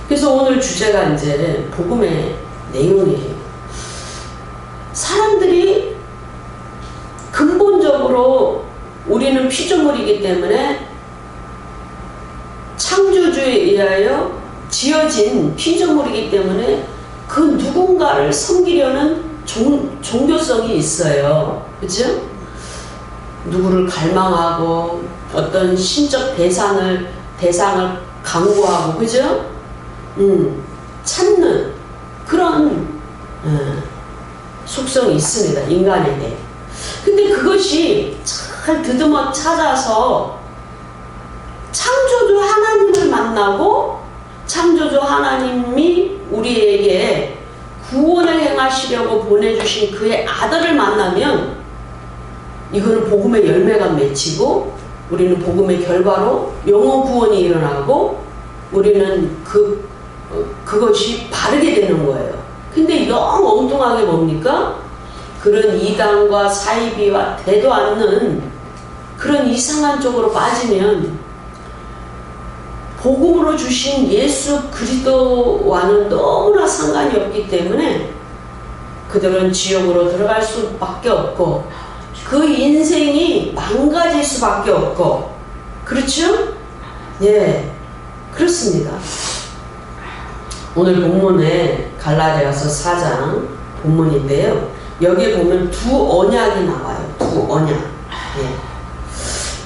그래서 오늘 주제가 이제 복음의 내용이에요. 사람들이 근본적으로 우리는 피조물이기 때문에 창조주에 의하여 지어진 피조물이기 때문에 그 누군가를 섬기려는 종교성이 있어요. 그죠? 누구를 갈망하고 어떤 신적 대상을 강구하고, 그죠? 찾는 그런 속성이 있습니다. 인간에게. 근데 그것이 잘 더듬어 찾아서 창조주 하나님을 만나고 창조주 하나님이 우리에게 구원을 행하시려고 보내주신 그의 아들을 만나면 이거는 복음의 열매가 맺히고 우리는 복음의 결과로 영혼 구원이 일어나고 우리는 그것이 바르게 되는 거예요. 근데 너무 엉뚱하게 뭡니까? 그런 이단과 사이비와 되도 않는 그런 이상한 쪽으로 빠지면 복음으로 주신 예수 그리스도와는 너무나 상관이 없기 때문에 그들은 지옥으로 들어갈 수밖에 없고 그 인생이 망가질 수밖에 없고, 그렇죠? 예, 그렇습니다. 오늘 본문에 갈라디아서 4장 본문인데요. 여기에 보면 두 언약이 나와요. 두 언약. 예.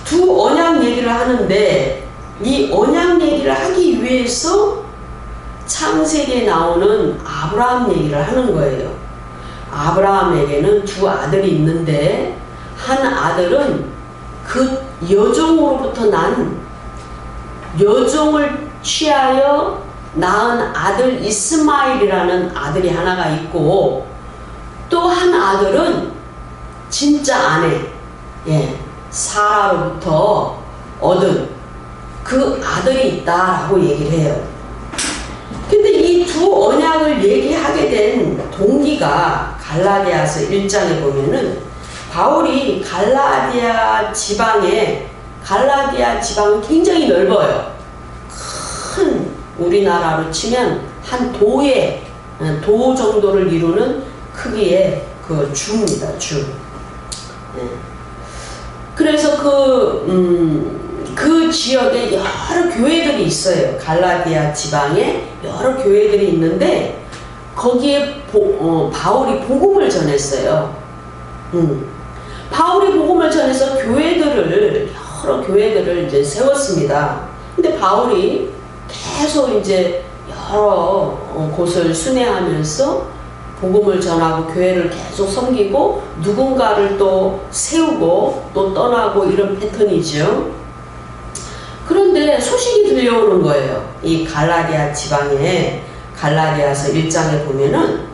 두 언약 얘기를 하는데 이 언약 얘기를 하기 위해서 창세기에 나오는 아브라함 얘기를 하는 거예요. 아브라함에게는 두 아들이 있는데 한 아들은 그 여종으로부터 난 여종을 취하여 낳은 아들 이스마엘이라는 아들이 하나가 있고 또 한 아들은 진짜 아내 사라로부터 얻은 그 아들이 있다라고 얘기를 해요. 근데 이 두 언약을 얘기하게 된 동기가 갈라디아서 1장에 보면은 바울이 갈라디아 지방이 굉장히 넓어요. 큰 우리나라로 치면 한 도 정도를 이루는 크기의 그 주입니다. 주. 그래서 그 지역에 여러 교회들이 있어요. 갈라디아 지방에 여러 교회들이 있는데 거기에 바울이 복음을 전했어요. 바울이 복음을 전해서 여러 교회들을 이제 세웠습니다. 근데 바울이 계속 이제 여러 곳을 순회하면서 복음을 전하고 교회를 계속 섬기고 누군가를 또 세우고 또 떠나고 이런 패턴이죠. 그런데 소식이 들려오는 거예요. 이 갈라디아 지방에 갈라디아서 1장에 보면은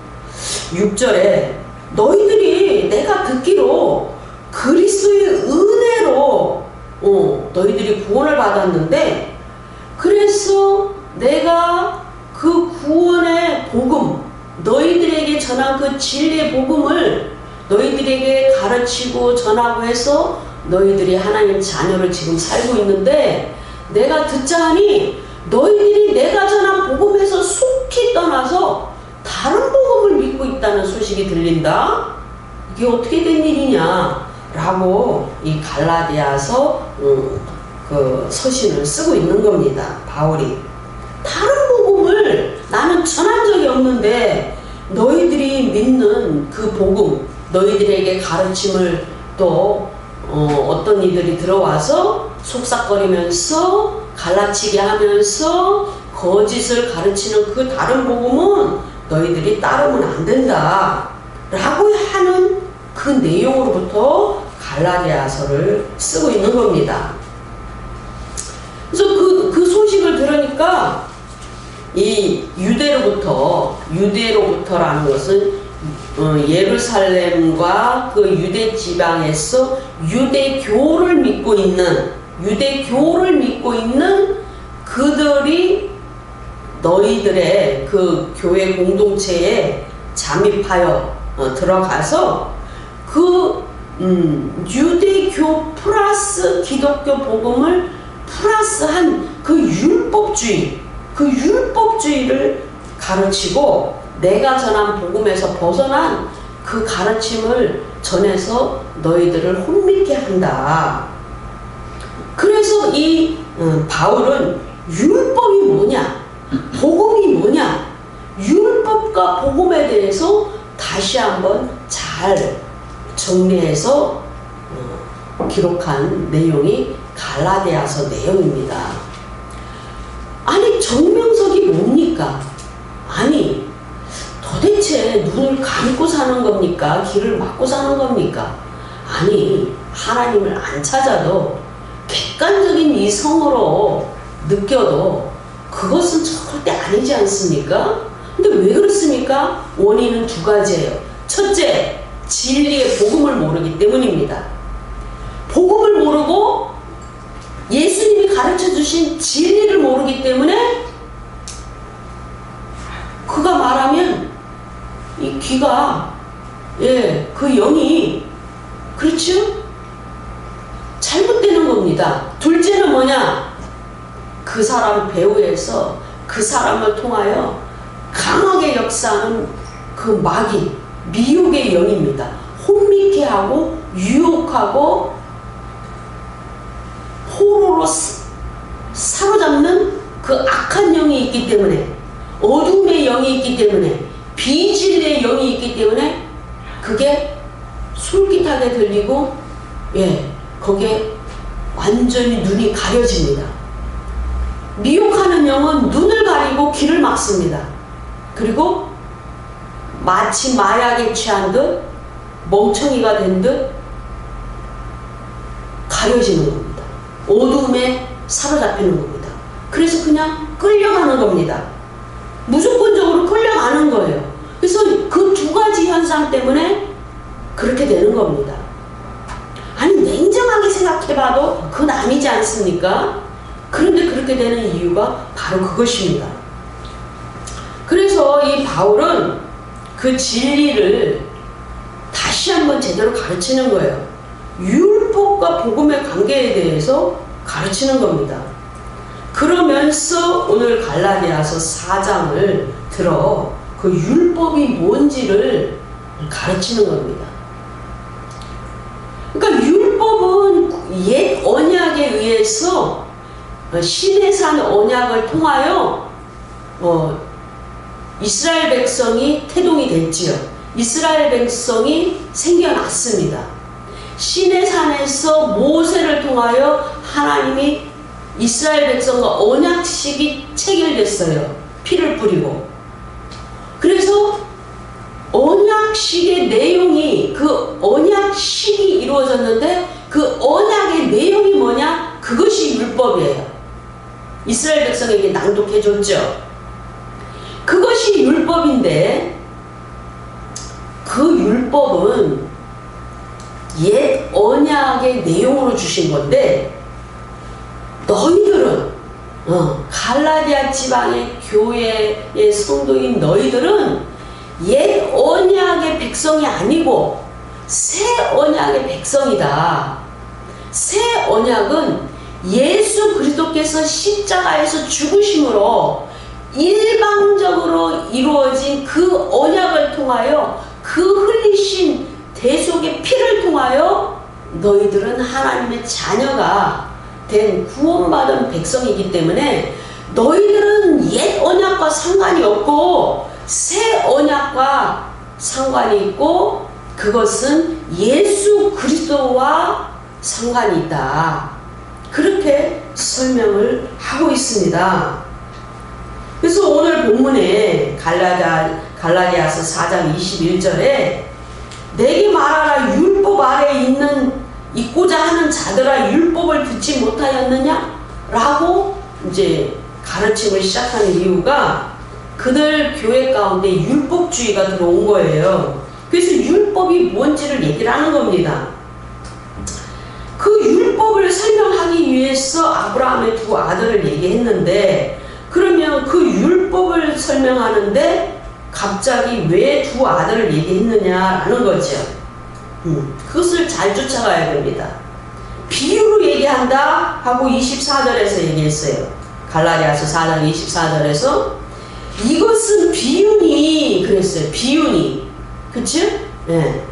6절에 너희들이 내가 듣기로 그리스도의 은혜로 너희들이 구원을 받았는데 그래서 내가 그 구원의 복음 너희들에게 전한 그 진리의 복음을 너희들에게 가르치고 전하고 해서 너희들이 하나님 자녀를 지금 살고 있는데 내가 듣자 하니 너희들이 내가 전한 복음에서 속히 떠나서 다른 복음을 믿고 있다는 소식이 들린다. 이게 어떻게 된 일이냐 라고 이 갈라디아서 그 서신을 쓰고 있는 겁니다. 바울이 다른 복음을 나는 전한 적이 없는데 너희들이 믿는 그 복음 너희들에게 가르침을 또 어떤 이들이 들어와서 속삭거리면서 갈라치게 하면서 거짓을 가르치는 그 다른 복음은 너희들이 따르면 안 된다 라고 하는 그 내용으로부터 갈라디아서를 쓰고 있는 겁니다. 그래서 그 소식을 들으니까 이 유대로부터라는 것은 예루살렘과 그 유대 지방에서 유대교를 믿고 있는 그들이 너희들의 그 교회 공동체에 잠입하여 들어가서 그 유대교 플러스 기독교 복음을 플러스한 그 율법주의 그 율법주의를 가르치고 내가 전한 복음에서 벗어난 그 가르침을 전해서 너희들을 혼미케 한다. 그래서 이 바울은 율법이 뭐냐, 복음이 뭐냐, 율법과 복음에 대해서 다시 한번 잘 정리해서 기록한 내용이 갈라디아서 내용입니다. 아니, 정명석이 뭡니까? 아니, 도대체 눈을 감고 사는 겁니까? 귀를 막고 사는 겁니까? 아니, 하나님을 안 찾아도 객관적인 이성으로 느껴도 그것은 절대 아니지 않습니까? 근데 왜 그렇습니까? 원인은 두 가지예요. 첫째, 진리의 복음을 모르기 때문입니다. 복음을 모르고 예수님이 가르쳐 주신 진리를 모르기 때문에 그가 말하면 이 귀가, 그 영이, 그렇죠? 잘못되는 겁니다. 둘째는 뭐냐? 그 사람 배후에서 그 사람을 통하여 강하게 역사하는 그 마귀, 미혹의 영입니다. 혼미케 하고 유혹하고 포로로 사로잡는 그 악한 영이 있기 때문에, 어둠의 영이 있기 때문에, 비진리의 영이 있기 때문에 그게 솔깃하게 들리고 거기에 완전히 눈이 가려집니다. 미혹하는 영은 눈을 가리고 귀를 막습니다. 그리고 마치 마약에 취한 듯 멍청이가 된 듯 가려지는 겁니다. 어둠에 사로잡히는 겁니다. 그래서 그냥 끌려가는 겁니다. 무조건적으로 끌려가는 거예요. 그래서 그 두 가지 현상 때문에 그렇게 되는 겁니다. 아니, 냉정하게 생각해봐도 그건 아니지 않습니까? 그런데 그렇게 되는 이유가 바로 그것입니다. 그래서 이 바울은 그 진리를 다시 한번 제대로 가르치는 거예요. 율법과 복음의 관계에 대해서 가르치는 겁니다. 그러면서 오늘 갈라디아서 4장을 들어 그 율법이 뭔지를 가르치는 겁니다. 그러니까 율법은 옛 언약에 의해서 시내산 언약을 통하여 이스라엘 백성이 태동이 됐지요. 이스라엘 백성이 생겨났습니다. 시내산에서 모세를 통하여 하나님이 이스라엘 백성과 언약식이 체결됐어요. 피를 뿌리고. 그래서 언약식의 내용이, 그 언약식이 이루어졌는데 그 언약의 내용이 뭐냐? 그것이 율법이에요. 이스라엘 백성에게 낭독해줬죠. 그것이 율법인데 그 율법은 옛 언약의 내용으로 주신 건데 너희들은 갈라디아 지방의 교회의 성도인 너희들은 옛 언약의 백성이 아니고 새 언약의 백성이다. 새 언약은 예수 그리스도께서 십자가에서 죽으심으로 일방적으로 이루어진 그 언약을 통하여 그 흘리신 대속의 피를 통하여 너희들은 하나님의 자녀가 된 구원받은 백성이기 때문에 너희들은 옛 언약과 상관이 없고 새 언약과 상관이 있고 그것은 예수 그리스도와 상관이 있다. 그렇게 설명을 하고 있습니다. 그래서 오늘 본문에 갈라디아서 4장 21절에 내게 말하라 율법 아래 있고자 하는 자들아 율법을 듣지 못하였느냐? 라고 이제 가르침을 시작하는 이유가 그들 교회 가운데 율법주의가 들어온 거예요. 그래서 율법이 뭔지를 얘기를 하는 겁니다. 그 율법을 설명하기 위해서 아브라함의 두 아들을 얘기했는데 그러면 그 율법을 설명하는데 갑자기 왜 두 아들을 얘기했느냐라는 거죠. 그것을 잘 쫓아가야 됩니다. 비유로 얘기한다 하고 24절에서 얘기했어요. 갈라디아서 4장 24절에서 이것은 비유니 그랬어요. 비유니. 그치? 네.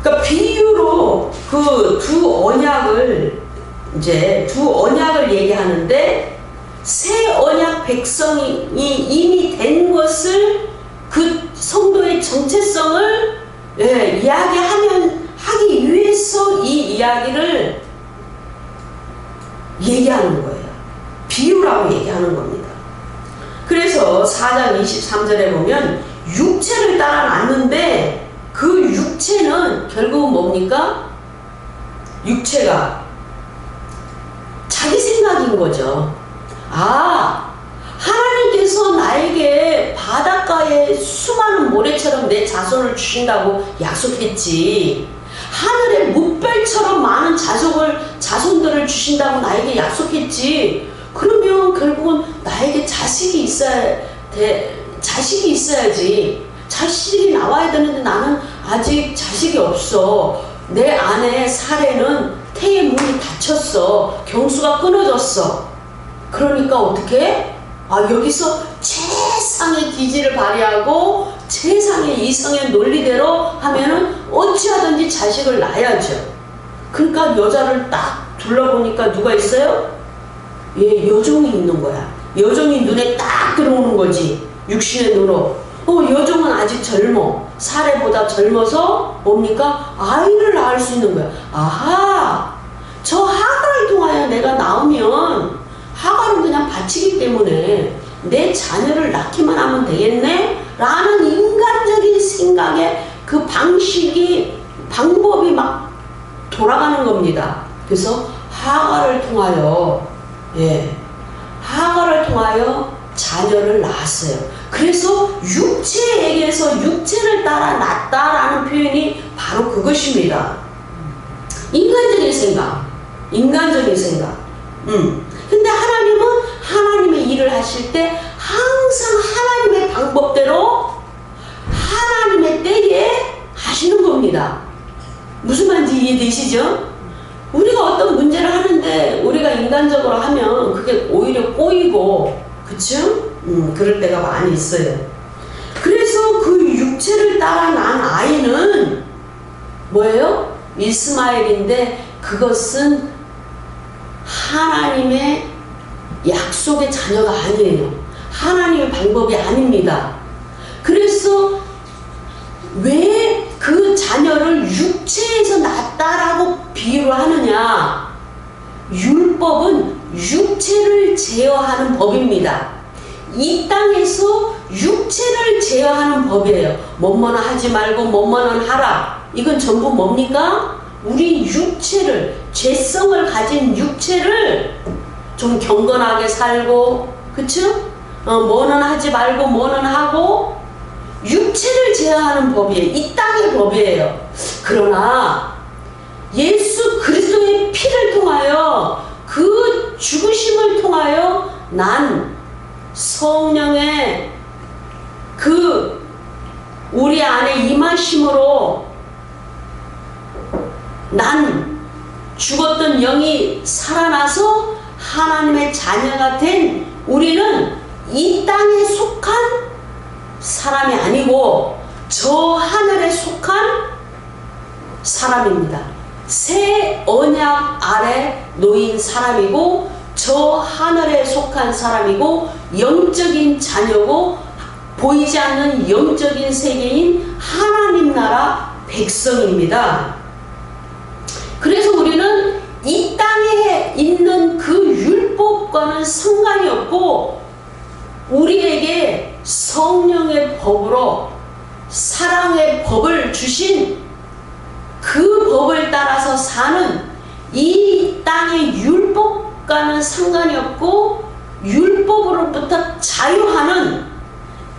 그러니까 비유로 그 두 언약을 얘기하는데 새 언약 백성이 이미 된 것을 그 성도의 정체성을 하기 위해서 이 이야기를 얘기하는 거예요. 비유라고 얘기하는 겁니다. 그래서 4장 23절에 보면 육체를 따라 났는데 그 육체는 결국은 뭡니까? 육체가 자기 생각인 거죠. 하나님께서 나에게 바닷가에 수많은 모래처럼 내 자손을 주신다고 약속했지. 하늘에 물별처럼 많은 자손들을 주신다고 나에게 약속했지. 그러면 결국은 나에게 자식이 있어야지. 자식이 나와야 되는데 나는 아직 자식이 없어. 내 아내 사례는 태의 문이 닫혔어. 경수가 끊어졌어. 그러니까 어떻게? 여기서 최상의 기질을 발휘하고 최상의 이성의 논리대로 하면은 어찌하든지 자식을 낳아야죠. 그러니까 여자를 딱 둘러보니까 누가 있어요? 여종이 있는 거야. 여종이 눈에 딱 들어오는 거지. 육신의 눈으로. 여종은 아직 젊어. 사례보다 젊어서 뭡니까? 아이를 낳을 수 있는 거야. 저 하갈을 통하여 내가 낳으면 하갈은 그냥 바치기 때문에 내 자녀를 낳기만 하면 되겠네? 라는 인간적인 생각의 그 방법이 막 돌아가는 겁니다. 그래서 하갈을 통하여 자녀를 낳았어요. 그래서 육체에게서 육체를 따라 낳았다라는 표현이 바로 그것입니다. 인간적인 생각. 근데 하나님은 하나님의 일을 하실 때 항상 하나님의 방법대로 하나님의 때에 하시는 겁니다. 무슨 말인지 이해되시죠? 우리가 어떤 문제를 하는데 우리가 인간적으로 하면 그게 오히려 꼬이고, 그쵸? 그럴 때가 많이 있어요. 그래서 그 육체를 따라 난 아이는 뭐예요? 이스마엘인데 그것은 하나님의 약속의 자녀가 아니에요. 하나님의 방법이 아닙니다. 그래서 왜 그 자녀를 육체에서 낳았다라고 비유를 하느냐? 율법은 육체를 제어하는 법입니다. 이 땅에서 육체를 제어하는 법이에요. 뭐뭐는 하지 말고 뭐뭐는 하라. 이건 전부 뭡니까? 우리 육체를, 죄성을 가진 육체를 좀 경건하게 살고, 그쵸? 뭐는 하지 말고 뭐는 하고, 육체를 제어하는 법이에요. 이 땅의 법이에요. 그러나 예수 그리스도의 피를 통하여, 그 죽으심을 통하여 난 성령의 그 우리 안에 임하심으로 난 죽었던 영이 살아나서 하나님의 자녀가 된 우리는 이 땅에 속한 사람이 아니고 저 하늘에 속한 사람입니다. 새 언약 아래 놓인 사람이고 저 하늘에 속한 사람이고 영적인 자녀고 보이지 않는 영적인 세계인 하나님 나라 백성입니다. 그래서 우리는 이 땅에 있는 그 율법과는 상관이 없고 우리에게 성령의 법으로 사랑의 법을 주신 그 법을 따라서 사는 이 땅의 율법과는 상관이 없고 율법으로부터 자유하는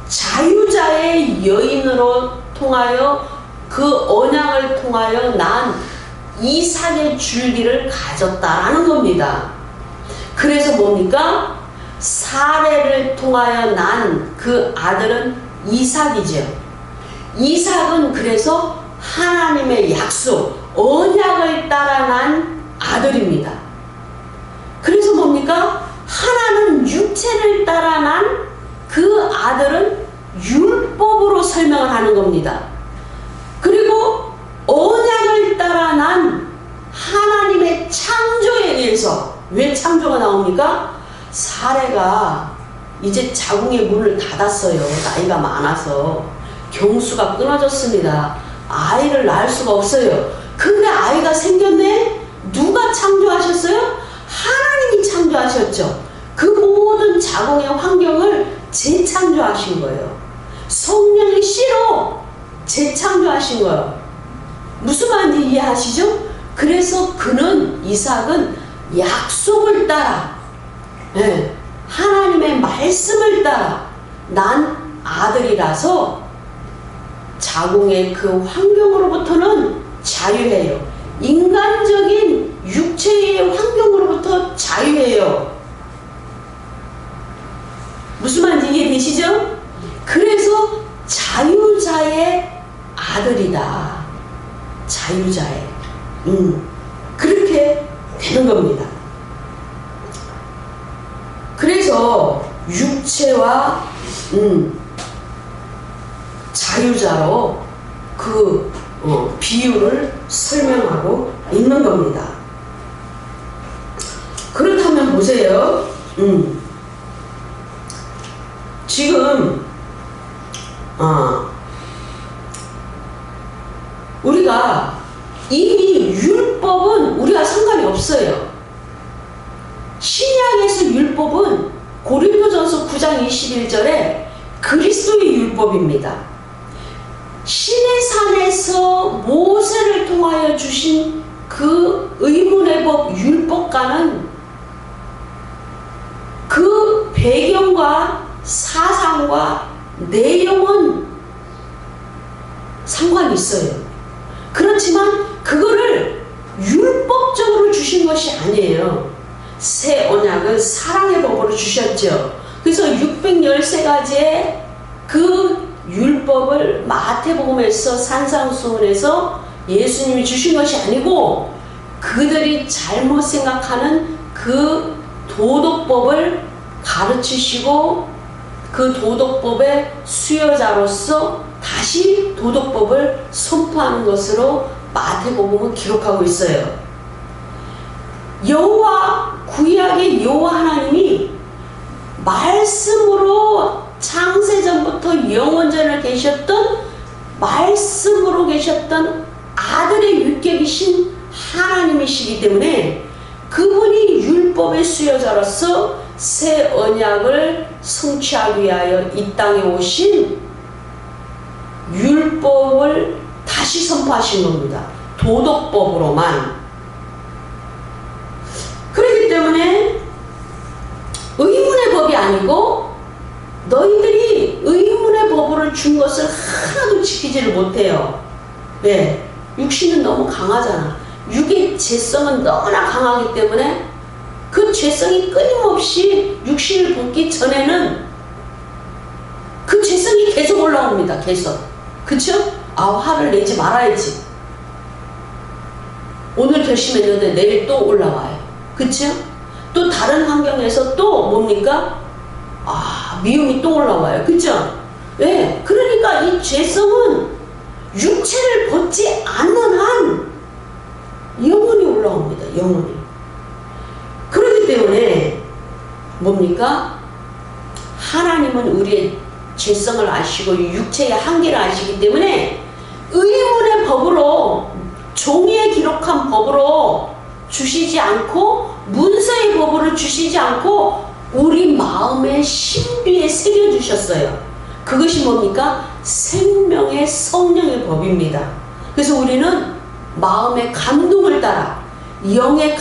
자유자의 여인으로 통하여 그 언약을 통하여 난 이삭의 줄기를 가졌다라는 겁니다. 그래서 뭡니까? 사례를 통하여 난 그 아들은 이삭이죠. 이삭은 그래서 하나님의 약속, 언약을 따라 난 아들입니다. 그래서 뭡니까? 하나는 육체를 따라 난 그 아들은 율법으로 설명을 하는 겁니다. 그리고 언약을 따라 난 하나님의 창조에 의해서, 왜 창조가 나옵니까? 사례가 이제 자궁의 문을 닫았어요. 나이가 많아서 경수가 끊어졌습니다. 아이를 낳을 수가 없어요. 근데 아이가 생겼네? 누가 창조하셨어요? 하나님이 창조하셨죠. 그 모든 자궁의 환경을 재창조하신 거예요. 성령의 씨로 재창조하신 거예요. 무슨 말인지 이해하시죠? 그래서 이삭은 약속을 따라, 하나님의 말씀을 따라 난 아들이라서 자궁의 그 환경으로부터는 자유해요. 인간적인 육체의 환경으로부터 자유해요. 무슨 말인지 이해되시죠? 그래서 자유자의 아들이다. 자유자의. 그렇게 되는 겁니다. 그래서 육체와 자유자로 그 비유를 설명하고 있는 겁니다. 그렇다면 보세요. 지금 우리가 이미 율법은 우리가 상관이 없어요. 신약에서 율법은 고린도전서 9장 21절에 그리스도의 율법입니다. 신의 산에서 모세를 통하여 주신 그 의문의 법 율법과는 그 배경과 사상과 내용은 상관이 있어요. 그렇지만 그거를 율법적으로 주신 것이 아니에요. 새 언약은 사랑의 법으로 주셨죠. 그래서 613가지의 그 율법을 마태복음에서 산상수훈에서 예수님이 주신 것이 아니고 그들이 잘못 생각하는 그 도덕법을 가르치시고 그 도덕법의 수여자로서 다시 도덕법을 선포하는 것으로 마태복음은 기록하고 있어요. 여호와, 구약의 여호와 하나님이 말씀으로 창세전부터 영원전에 계셨던 말씀으로 계셨던 아들의 율격이신 하나님이시기 때문에 그분이 율법의 수여자로서 새 언약을 성취하기 위하여 이 땅에 오신 율법을 다시 선포하신 겁니다. 도덕법으로만. 그렇기 때문에 의문의 법이 아니고 너희들이 의문의 법으로 준 것을 하나도 지키지를 못해요. 왜? 육신은 너무 강하잖아. 육의 죄성은 너무나 강하기 때문에 그 죄성이 끊임없이 육신을 벗기 전에는 그 죄성이 계속 올라옵니다. 계속. 그쵸? 화를 내지 말아야지. 오늘 결심했는데 내일 또 올라와요. 그쵸? 또 다른 환경에서 또 뭡니까? 미움이 또 올라와요. 그쵸? 왜? 그러니까 이 죄성은 육체를 벗지 않는 한 영원히 올라옵니다. 영원히. 그렇기 때문에 뭡니까? 하나님은 우리의 죄성을 아시고 육체의 한계를 아시기 때문에 의문의 법으로, 종이에 기록한 법으로 주시지 않고 문서의 법으로 주시지 않고 우리 마음의 신비에 새겨주셨어요. 그것이 뭡니까? 생명의 성령의 법입니다. 그래서 우리는 마음의 감동을 따라, 영의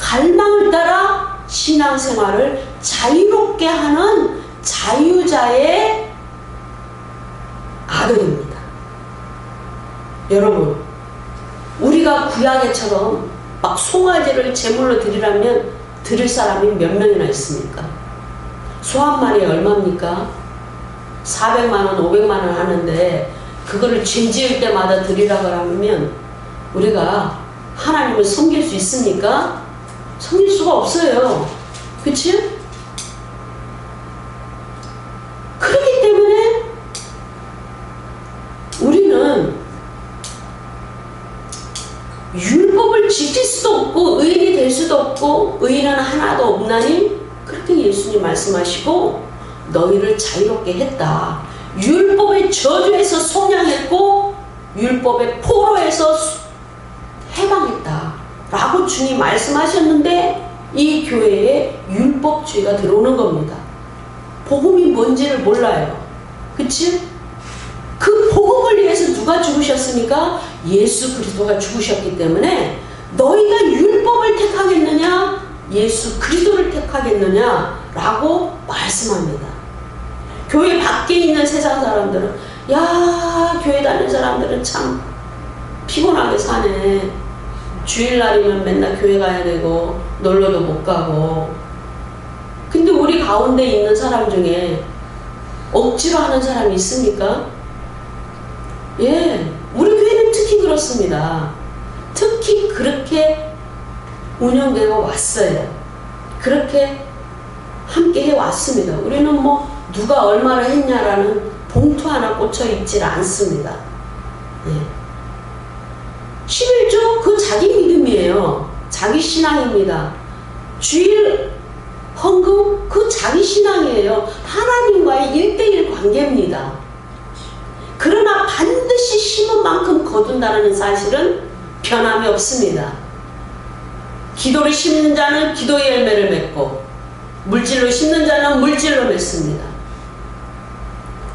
갈망을 따라 신앙생활을 자유롭게 하는 자유자의 아들입니다. 여러분, 우리가 구약에처럼 막 송아지를 제물로 드리라면 드릴 사람이 몇 명이나 있습니까? 소 한 마리에 얼마입니까? 400만원, 500만원 하는데 그거를 죄 지을 때마다 드리라고 하면 우리가 하나님을 섬길 수 있습니까? 섬길 수가 없어요. 그치? 그렇기 때문에 우리는 율법을 지킬 수도 없고 의인이 될 수도 없고 의인은 하나도 없나니 그렇게 예수님 말씀하시고 너희를 자유롭게 했다. 율법의 저주에서 속량했고 율법의 포로에서 해방했다 라고 주님 말씀하셨는데 이 교회에 율법주의가 들어오는 겁니다. 복음이 뭔지를 몰라요. 그치? 그 복음을 위해서 누가 죽으셨습니까? 예수 그리스도가 죽으셨기 때문에 너희가 율법을 택하겠느냐 예수 그리스도를 택하겠느냐 라고 말씀합니다. 교회 밖에 있는 세상 사람들은 야 교회 다니는 사람들은 참 피곤하게 사네. 주일날이면 맨날 교회 가야 되고 놀러도 못 가고. 근데 우리 가운데 있는 사람 중에 억지로 하는 사람이 있습니까? 예, 우리 교회는 특히 그렇습니다. 특히 그렇게 운영되어 왔어요. 그렇게 함께 해왔습니다. 우리는 뭐 누가 얼마나 했냐라는 봉투 하나 꽂혀 있질 않습니다. 예. 11조 그 자기 믿음이에요. 자기 신앙입니다. 주일 헌금 그 자기 신앙이에요. 하나님과의 1:1 관계입니다. 그러나 반드시 심은 만큼 거둔다는 사실은 변함이 없습니다. 기도를 심는 자는 기도의 열매를 맺고 물질로 심는 자는 물질로 맺습니다.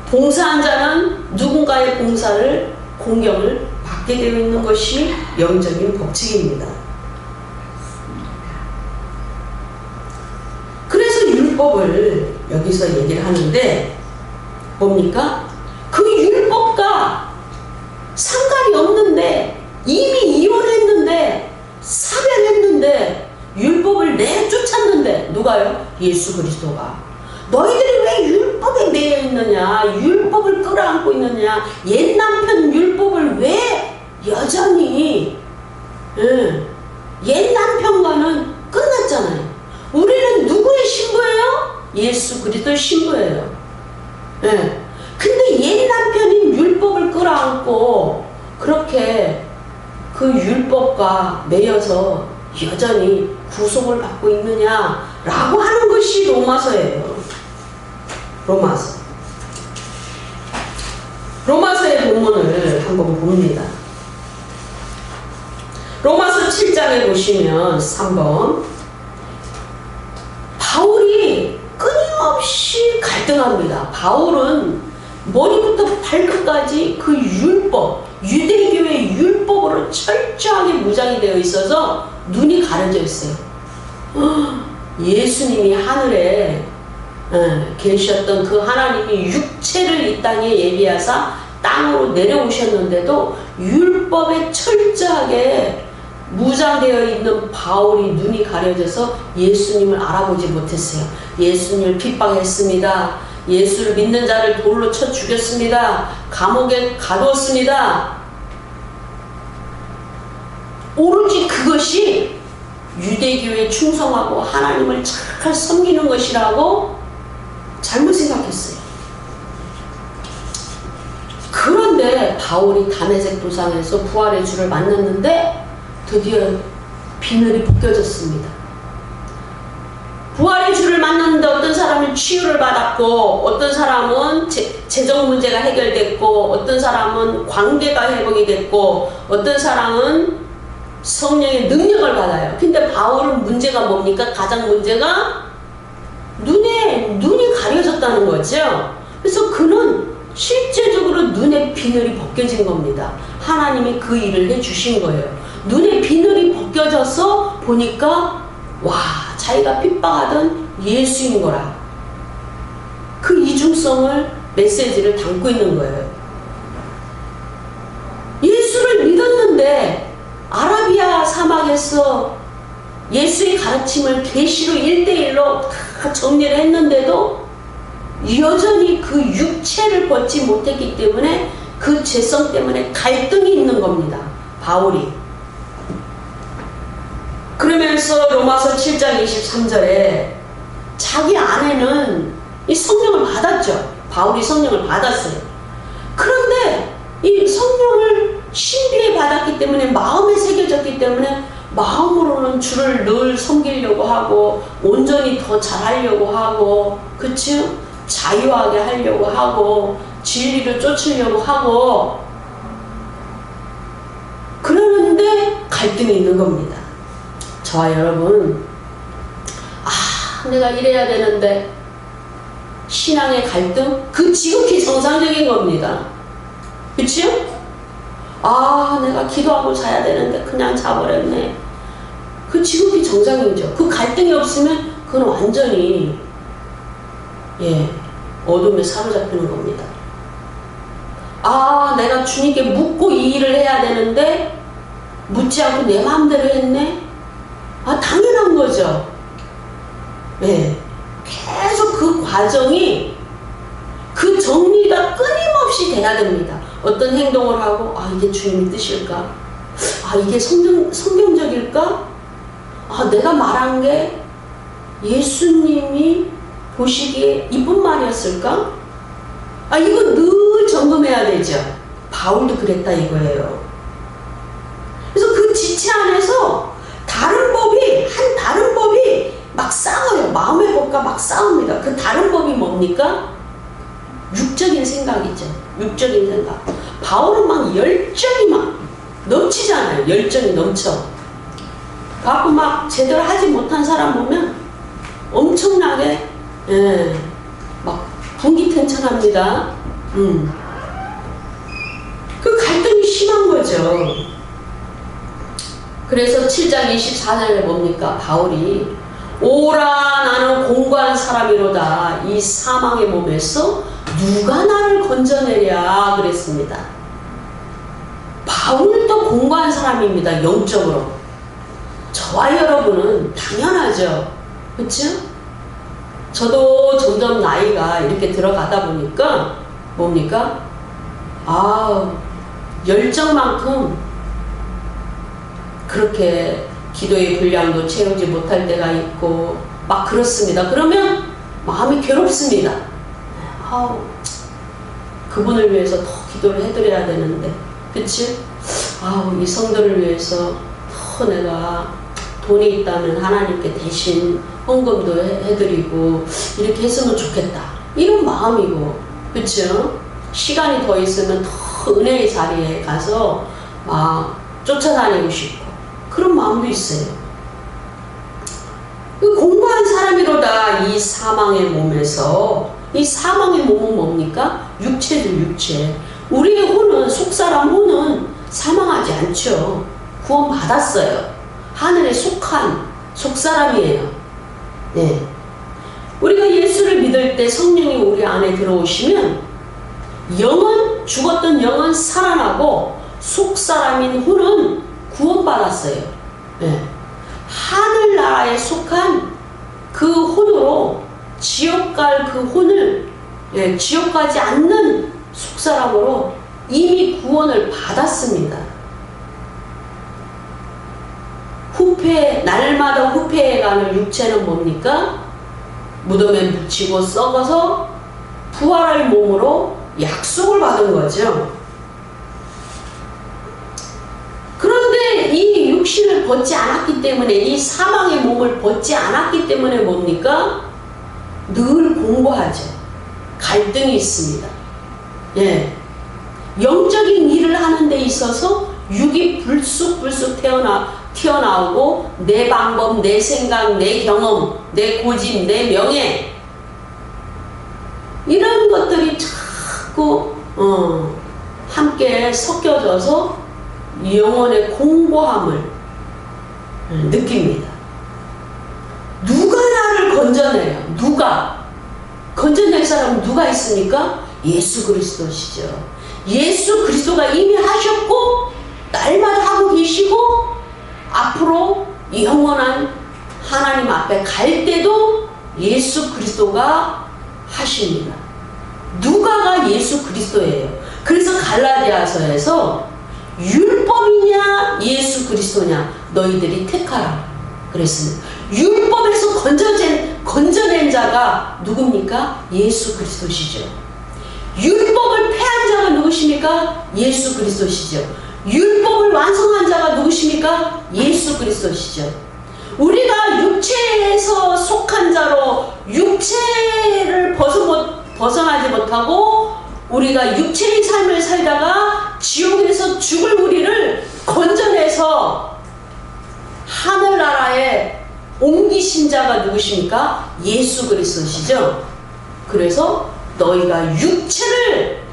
봉사한 자는 누군가의 봉사를 공경을 받게 되어 있는 것이 영적인 법칙입니다. 그래서 율법을 여기서 얘기를 하는데 뭡니까? 그 율법과 상관이 없는데 이미 이혼했는데 사별했는데 율법을 내쫓았는데 누가요? 예수 그리스도가. 너희들이 왜 율법에 매여 있느냐? 율법을 끌어안고 있느냐? 옛 남편 율법을 왜 여전히 옛 남편과는 끝났잖아요. 우리는 누구의 신부예요? 예수 그리스도의 신부예요. 예. 근데 옛 남편인 율법을 끌어안고 그렇게 그 율법과 매여서 여전히 구속을 받고 있느냐라고 하는 것이 로마서예요. 로마서의 본문을 한번 봅니다. 로마서 7장에 보시면 3번 바울이 끊임없이 갈등합니다. 바울은 머리부터 발끝까지 그 율법, 유대교의 율법으로 철저하게 무장이 되어 있어서 눈이 가려져 있어요. 예수님이 하늘에 계셨던 그 하나님이 육체를 이 땅에 예비하사 땅으로 내려오셨는데도 율법에 철저하게 무장되어 있는 바울이 눈이 가려져서 예수님을 알아보지 못했어요. 예수님을 핍박했습니다. 예수를 믿는 자를 돌로 쳐 죽였습니다. 감옥에 가두었습니다. 오로지 그것이 유대교에 충성하고 하나님을 잘 섬기는 것이라고 잘못 생각했어요. 그런데 바울이 다메섹 도상에서 부활의 주를 만났는데 드디어 비늘이 벗겨졌습니다. 부활의 주를 만났는데 어떤 사람은 치유를 받았고 어떤 사람은 재정 문제가 해결됐고 어떤 사람은 관계가 회복이 됐고 어떤 사람은 성령의 능력을 받아요. 근데 바울은 문제가 뭡니까? 가장 문제가 눈이 가려졌다는 거죠. 그래서 그는 실제적으로 눈의 비늘이 벗겨진 겁니다. 하나님이 그 일을 해주신 거예요. 눈의 비늘이 벗겨져서 보니까 와, 자기가 핍박하던 예수인 거라. 그 이중성을 메시지를 담고 있는 거예요. 예수를 믿었는데 아라비아 사막에서 예수의 가르침을 계시로 1:1로 다 정리를 했는데도 여전히 그 육체를 벗지 못했기 때문에 그 죄성 때문에 갈등이 있는 겁니다. 바울이. 그러면서 로마서 7장 23절에 자기 안에는 이 성령을 받았죠. 바울이 성령을 받았어요. 그런데 이 성령을 신비에 받았기 때문에, 마음에 새겨졌기 때문에 마음으로는 주를 늘 섬기려고 하고 온전히 더 잘하려고 하고, 그치? 자유하게 하려고 하고 진리를 쫓으려고 하고 그러는데 갈등이 있는 겁니다. 저와 여러분, 내가 이래야 되는데, 신앙의 갈등? 그 지극히 정상적인 겁니다. 그치요? 내가 기도하고 자야 되는데 그냥 자버렸네. 그 지극히 정상이죠. 그 갈등이 없으면 그건 완전히 어둠에 사로잡히는 겁니다. 내가 주님께 묻고 이 일을 해야 되는데 묻지 않고 내 마음대로 했네? 당연한 거죠. 계속 그 과정이, 그 정리가 끊임없이 돼야 됩니다. 어떤 행동을 하고, 이게 주님의 뜻일까? 이게 성경적일까? 내가 말한 게 예수님이 보시기에 이쁜 말이었을까? 이거 늘 점검해야 되죠. 바울도 그랬다 이거예요. 그래서 그 지체 안에서 다른 법이 막 싸워요. 마음의 법과 막 싸웁니다. 그 다른 법이 뭡니까? 육적인 생각이죠. 육적인 생각. 바울은 막 열정이 막 넘치잖아요. 열정이 넘쳐. 가끔 막 제대로 하지 못한 사람 보면 엄청나게 막 분기탱천합니다. 그 갈등이 심한 거죠. 그래서 7장 24절에 뭡니까? 바울이 오라 나는 공고한 사람이로다. 이 사망의 몸에서 누가 나를 건져내랴 그랬습니다. 바울도 공고한 사람입니다. 영적으로. 저와 여러분은 당연하죠. 그렇죠? 저도 점점 나이가 이렇게 들어가다 보니까 뭡니까? 열정만큼 그렇게 기도의 분량도 채우지 못할 때가 있고 막 그렇습니다. 그러면 마음이 괴롭습니다. 그분을 위해서 더 기도를 해드려야 되는데, 그치? 이 성도를 위해서 더 내가 돈이 있다면 하나님께 대신 헌금도 해드리고 이렇게 했으면 좋겠다. 이런 마음이고, 그쵸? 시간이 더 있으면 더 은혜의 자리에 가서 막 쫓아다니고 싶고 그런 마음도 있어요. 공부한 사람이로다. 이 사망의 몸에서, 이 사망의 몸은 뭡니까? 육체죠, 육체. 우리의 혼은, 속사람 혼은 사망하지 않죠. 구원 받았어요. 하늘에 속한 속사람이에요. 우리가 예수를 믿을 때 성령이 우리 안에 들어오시면 영은, 죽었던 영은 살아나고 속사람인 혼은 구원받았어요. 하늘나라에 속한 그 혼으로 지옥 갈 그 혼을, 지옥 가지 않는 속사람으로 이미 구원을 받았습니다. 날마다 후패해가는 육체는 뭡니까? 무덤에 묻히고 썩어서 부활할 몸으로 약속을 받은 거죠. 그런데 이 육신을 벗지 않았기 때문에, 이 사망의 몸을 벗지 않았기 때문에 뭡니까? 늘 공고하죠. 갈등이 있습니다. 영적인 일을 하는 데 있어서 육이 불쑥불쑥 튀어나오고 내 방법, 내 생각, 내 경험, 내 고집, 내 명예, 이런 것들이 자꾸 함께 섞여져서 영혼의 공고함을 느낍니다. 누가 나를 건져내요? 누가? 건져낼 사람은 누가 있습니까? 예수 그리스도시죠. 예수 그리스도가 이미 하셨고 날마다 하고 계시고 앞으로 영원한 하나님 앞에 갈 때도 예수 그리스도가 하십니다. 누가가 예수 그리스도예요. 그래서 갈라디아서에서 율법이냐 예수 그리스도냐 너희들이 택하라 그랬습니다. 율법에서 건져낸 자가 누굽니까? 예수 그리스도시죠. 율법을 폐한 자가 누구십니까? 예수 그리스도시죠. 율법을 완성한 자가 누구십니까? 예수 그리스도시죠. 우리가 육체에서 속한 자로 육체를 벗어나지 못하고 우리가 육체의 삶을 살다가 지옥에서 죽을 우리를 건져내서 하늘나라에 옮기신 자가 누구십니까? 예수 그리스도시죠. 그래서 너희가 육체를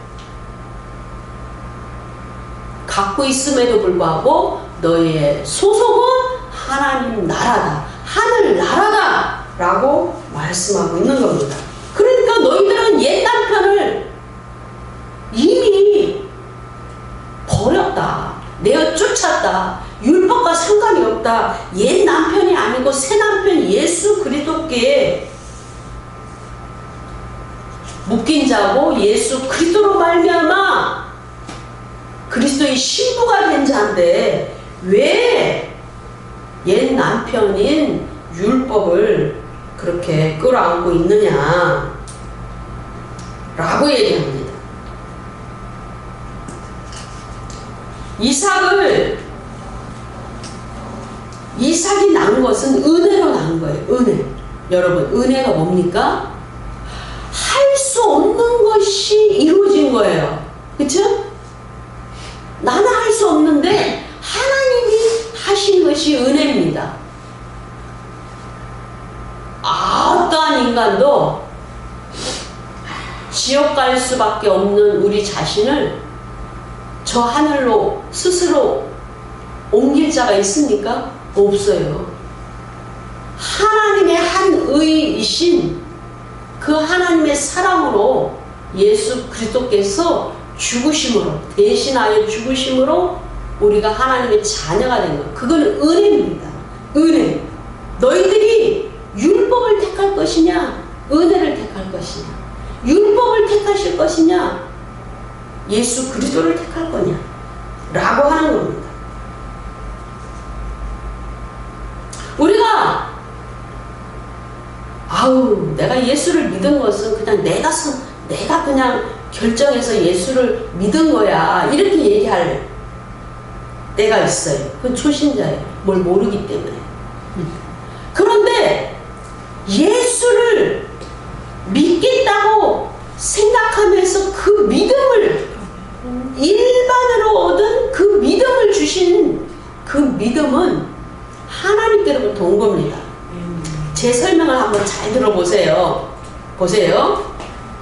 갖고 있음에도 불구하고 너희의 소속은 하나님 나라다, 하늘 나라다 라고 말씀하고 있는 겁니다. 그러니까 너희들은 옛 남편을 이미 버렸다, 내어 쫓았다, 율법과 상관이 없다, 옛 남편이 아니고 새 남편 예수 그리스도께 묶인 자고 예수 그리스도로 말미암아 그리스도의 신부가 된 자인데 왜 옛 남편인 율법을 그렇게 끌어안고 있느냐 라고 얘기합니다. 이삭이 낳은 것은 은혜로 낳은 거예요. 은혜. 여러분, 은혜가 뭡니까? 할 수 없는 것이 이루어진 거예요. 그쵸? 나는 할 수 없는데 하나님이 하신 것이 은혜입니다. 어떠한 인간도 지옥 갈 수밖에 없는 우리 자신을 저 하늘로 스스로 옮길 자가 있습니까? 없어요. 하나님의 한 의이신 그 하나님의 사랑으로 예수 그리스도께서 죽으심으로, 대신하여 죽으심으로 우리가 하나님의 자녀가 된 것. 그건 은혜입니다. 은혜. 너희들이 율법을 택할 것이냐, 은혜를 택할 것이냐, 율법을 택하실 것이냐, 예수 그리스도를 택할 거냐 라고 하는 겁니다. 우리가 내가 예수를 믿은 것은 그냥 내가 그냥 결정해서 예수를 믿은 거야 이렇게 얘기할 때가 있어요. 그건 초신자예요. 뭘 모르기 때문에. 그런데 예수를 믿겠다고 생각하면서 그 믿음을 일반으로 얻은 그 믿음을 주신 그 믿음은 하나님께로부터 온 겁니다. 제 설명을 한번 잘 들어보세요. 보세요.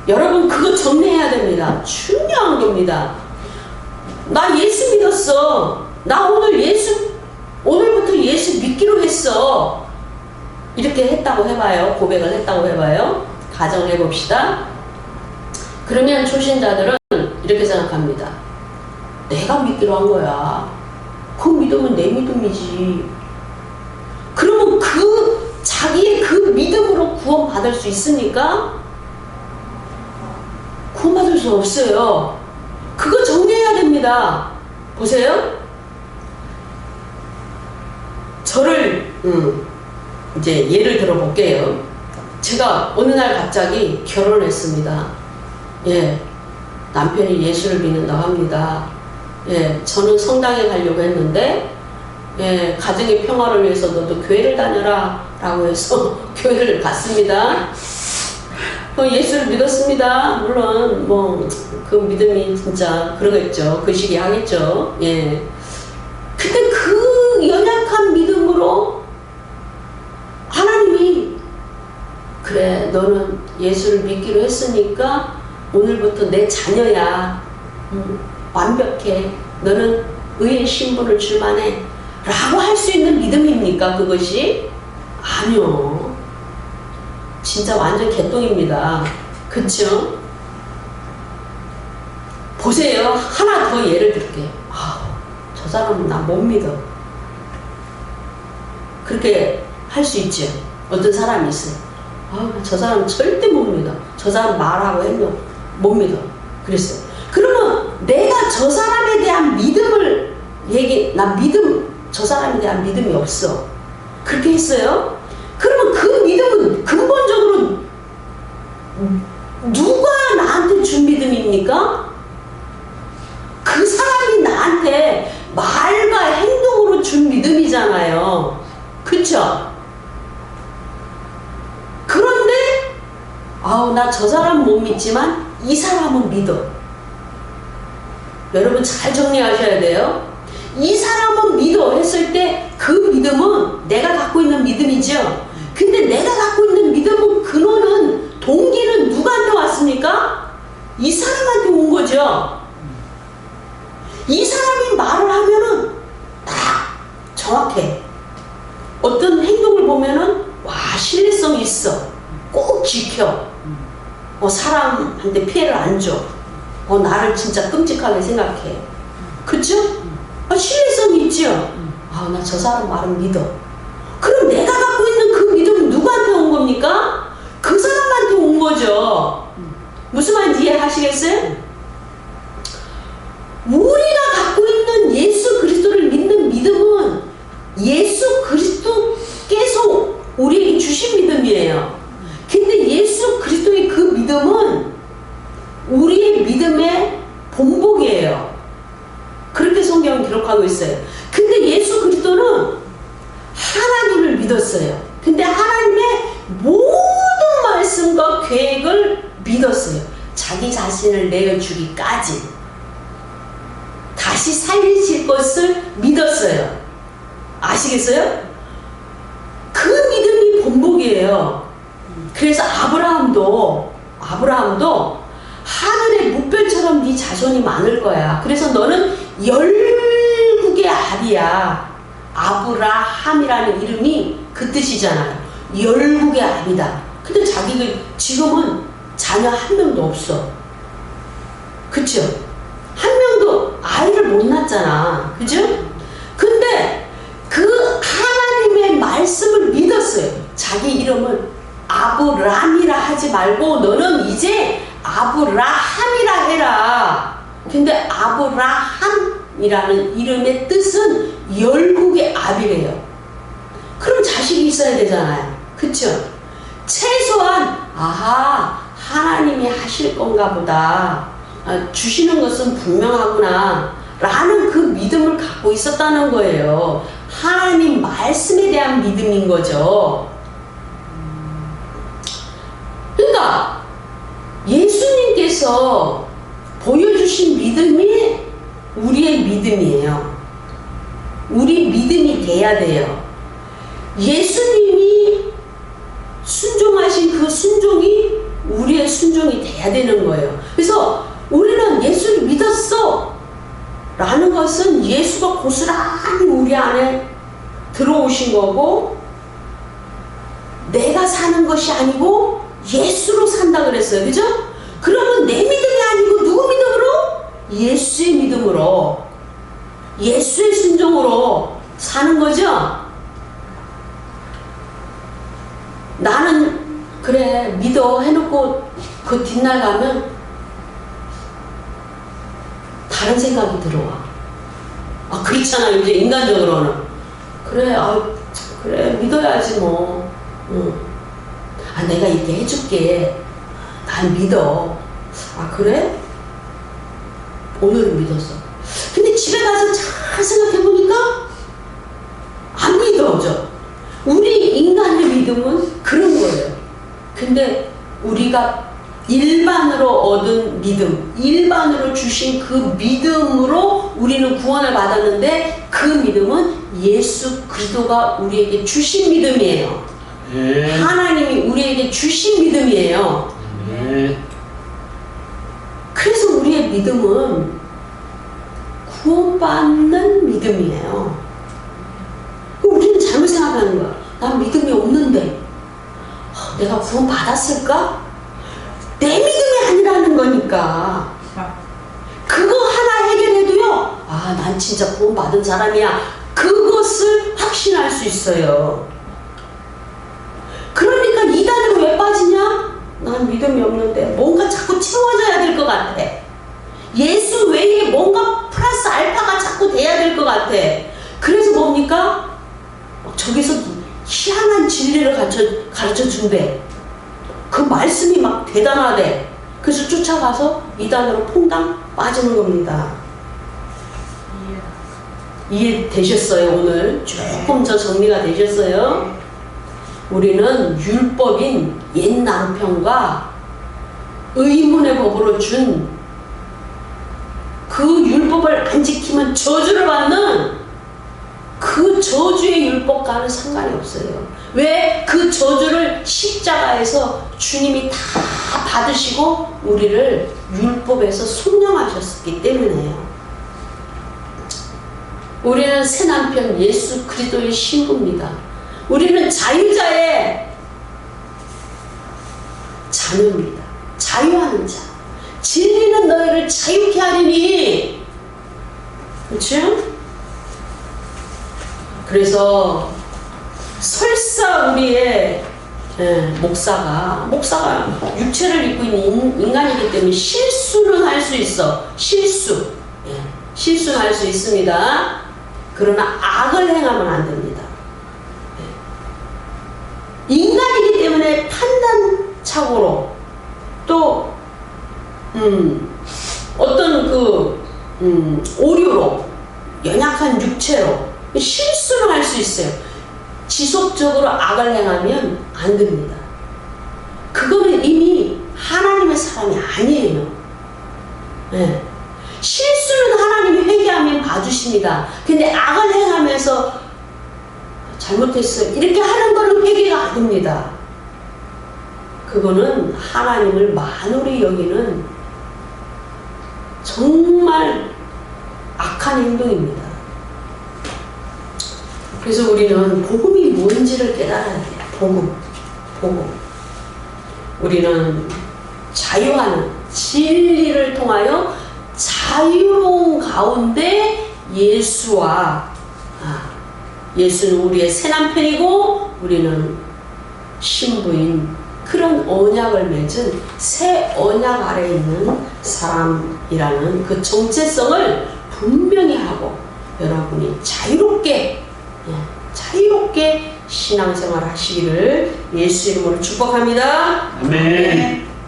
여러분 그거 정리해야 됩니다. 중요한 겁니다. 나 예수 믿었어. 나 오늘부터 예수 믿기로 했어. 이렇게 했다고 해봐요. 고백을 했다고 해봐요. 가정을 해봅시다. 그러면 초신자들은 이렇게 생각합니다. 내가 믿기로 한 거야. 그 믿음은 내 믿음이지. 그러면 자기의 그 믿음으로 구원받을 수 있습니까? 구원받을 수 없어요. 그거 정리해야 됩니다. 보세요. 저를 이제 예를 들어 볼게요. 제가 어느 날 갑자기 결혼했습니다. 예, 남편이 예수를 믿는다고 합니다. 예, 저는 성당에 가려고 했는데 예, 가정의 평화를 위해서 너도 교회를 다녀라 라고 해서 교회를 갔습니다. 예수를 믿었습니다. 물론 그 믿음이 진짜 그러겠죠. 그 시기에 하겠죠. 예. 근데 그 연약한 믿음으로 하나님이 그래 너는 예수를 믿기로 했으니까 오늘부터 내 자녀야. 완벽해. 너는 의의 신분을 줄만해 라고 할 수 있는 믿음입니까 그것이? 아니요. 진짜 완전 개똥입니다. 그쵸? 보세요. 하나 더 예를 들게요. 저 사람은 나 못 믿어. 그렇게 할 수 있죠. 어떤 사람이 있어요. 저 사람 절대 못 믿어. 저 사람 말하고 행동 못 믿어. 그랬어요. 그러면 내가 저 사람에 대한 믿음을 저 사람에 대한 믿음이 없어. 그렇게 했어요? 그러면 그 믿음은 근본적으로 뭡니까? 그 사람이 나한테 말과 행동으로 준 믿음이잖아요. 그쵸? 그런데 아우 나 저 사람 못 믿지만 이 사람은 믿어. 여러분 잘 정리하셔야 돼요. 이 사람은 믿어 했을 때 그 믿음은 내가 갖고 있는 믿음이죠. 근데 내가 갖고 있는 믿음은 근원은 동기는 누구한테 왔습니까? 이 사람한테 온 거죠. 이 사람이 말을 하면은 딱 정확해. 어떤 행동을 보면은 와 신뢰성 있어. 꼭 지켜. 사람한테 피해를 안 줘. 나를 진짜 끔찍하게 생각해. 그쵸? 신뢰성이 있죠? 나 저 사람 말은 믿어. 그럼 내가 갖고 있는 그 믿음은 누구한테 온 겁니까? 그 사람한테 온 거죠. 무슨 말인지 이해하시겠어요? 우리가 갖고 있는 예수 그리스도를 믿는 믿음은 예수 그리스도께서 우리에게 주신 믿음이에요. 근데 예수 그리스도의 그 믿음은 우리의 믿음의 본복이에요. 그렇게 성경은 기록하고 있어요. 근데 예수 그리스도는 하나님을 믿었어요. 근데 하나님의 모든 말씀과 계획을 믿었어요. 자기 자신을 내어주기까지 다시 살리실 것을 믿었어요. 아시겠어요? 그 믿음이 본복이에요. 그래서 아브라함도 하늘의 무별처럼 네 자손이 많을 거야. 그래서 너는 열국의 아비야. 아브라함이라는 이름이 그 뜻이잖아요. 열국의 아비다. 근데 자기가 지금은 자녀 한 명도 없어. 그쵸? 한 명도 아이를 못 낳았잖아. 그죠? 근데 그 하나님의 말씀을 믿었어요. 자기 이름을 아브람이라 하지 말고 너는 이제 아브라함이라 해라. 근데 아브라함이라는 이름의 뜻은 열국의 아비래요. 그럼 자식이 있어야 되잖아요. 그쵸? 최소한 하나님이 하실 건가 보다. 주시는 것은 분명하구나 라는 그 믿음을 갖고 있었다는 거예요. 하나님 말씀에 대한 믿음인 거죠. 그러니까 예수님께서 보여주신 믿음이 우리의 믿음이에요. 우리 믿음이 돼야 돼요. 예수님이 순종하신 그 순종이 우리의 순종이 돼야 되는 거예요. 그래서 우리는 예수를 믿었어 라는 것은 예수가 고스란히 우리 안에 들어오신 거고, 내가 사는 것이 아니고 예수로 산다 그랬어요. 그죠? 그러면 내 믿음이 아니고 누구 믿음으로? 예수의 믿음으로, 예수의 순종으로 사는 거죠. 나는 그래 믿어 해놓고 그 뒷날 가면 다른 생각이 들어와. 그렇잖아요. 이제 인간적으로는 그래 그래 믿어야지 뭐. 내가 이렇게 해줄게. 난 믿어. 그래? 오늘은 믿었어. 근데 집에 가서 잘 생각해보니까 안 믿어져. 우리 인간의 믿음은 그런 거예요. 근데 우리가 일반으로 얻은 믿음, 일반으로 주신 그 믿음으로 우리는 구원을 받았는데, 그 믿음은 예수 그리스도가 우리에게 주신 믿음이에요. 하나님이 우리에게 주신 믿음이에요. 그래서 우리의 믿음은 구원받는 믿음이에요. 우리는 잘못 생각하는 거야. 난 믿음이 없는데 내가 구원받았을까? 내 믿음이 아니라는 거니까. 그거 하나 해결해도요, 난 진짜 구원받은 사람이야, 그것을 확신할 수 있어요. 그러니까 이단으로 왜 빠지냐? 난 믿음이 없는데 뭔가 자꾸 채워져야 될 것 같아. 예수 외에 뭔가 플러스 알파가 자꾸 돼야 될 것 같아. 그래서 뭡니까? 저기서 희한한 진리를 가르쳐 준대. 그 말씀이 막 대단하대. 그래서 쫓아가서 이단으로 퐁당 빠지는 겁니다. 이해되셨어요? 오늘 조금 더 정리가 되셨어요? 우리는 율법인 옛 남편과 의문의 법으로 준 그 율법을 안 지키면 저주를 받는 그 저주의 율법과는 상관이 없어요. 왜? 그 저주를 십자가에서 주님이 다 받으시고 우리를 율법에서 속량하셨기 때문에요. 우리는 새 남편 예수 그리스도의 신부입니다. 우리는 자유자의 자녀입니다. 자유하는 자. 진리는 너희를 자유케 하리니. 그렇죠? 그래서 설사 우리의 목사가 육체를 입고 있는 인간이기 때문에 실수는 할 수 있어. 실수는 할 수 있습니다. 그러나 악을 행하면 안 됩니다. 인간이기 때문에 판단착오로 또 어떤 오류로 연약한 육체로 실수를 할 수 있어요. 지속적으로 악을 행하면 안 됩니다. 그거는 이미 하나님의 사람이 아니에요. 네. 실수는 하나님이 회개하면 봐주십니다. 근데 악을 행하면서 잘못했어요 이렇게 하는 거는 회개가 아닙니다. 그거는 하나님을 만홀히 여기는 정말 악한 행동입니다. 그래서 우리는 복음이 뭔지를 깨달아야 돼요. 복음. 우리는 자유하는 진리를 통하여 자유로운 가운데 예수는 우리의 새 남편이고 우리는 신부인 그런 언약을 맺은 새 언약 아래에 있는 사람이라는 그 정체성을 분명히 하고 여러분이 자유롭게 신앙생활 하시기를 예수 이름으로 축복합니다. 아멘.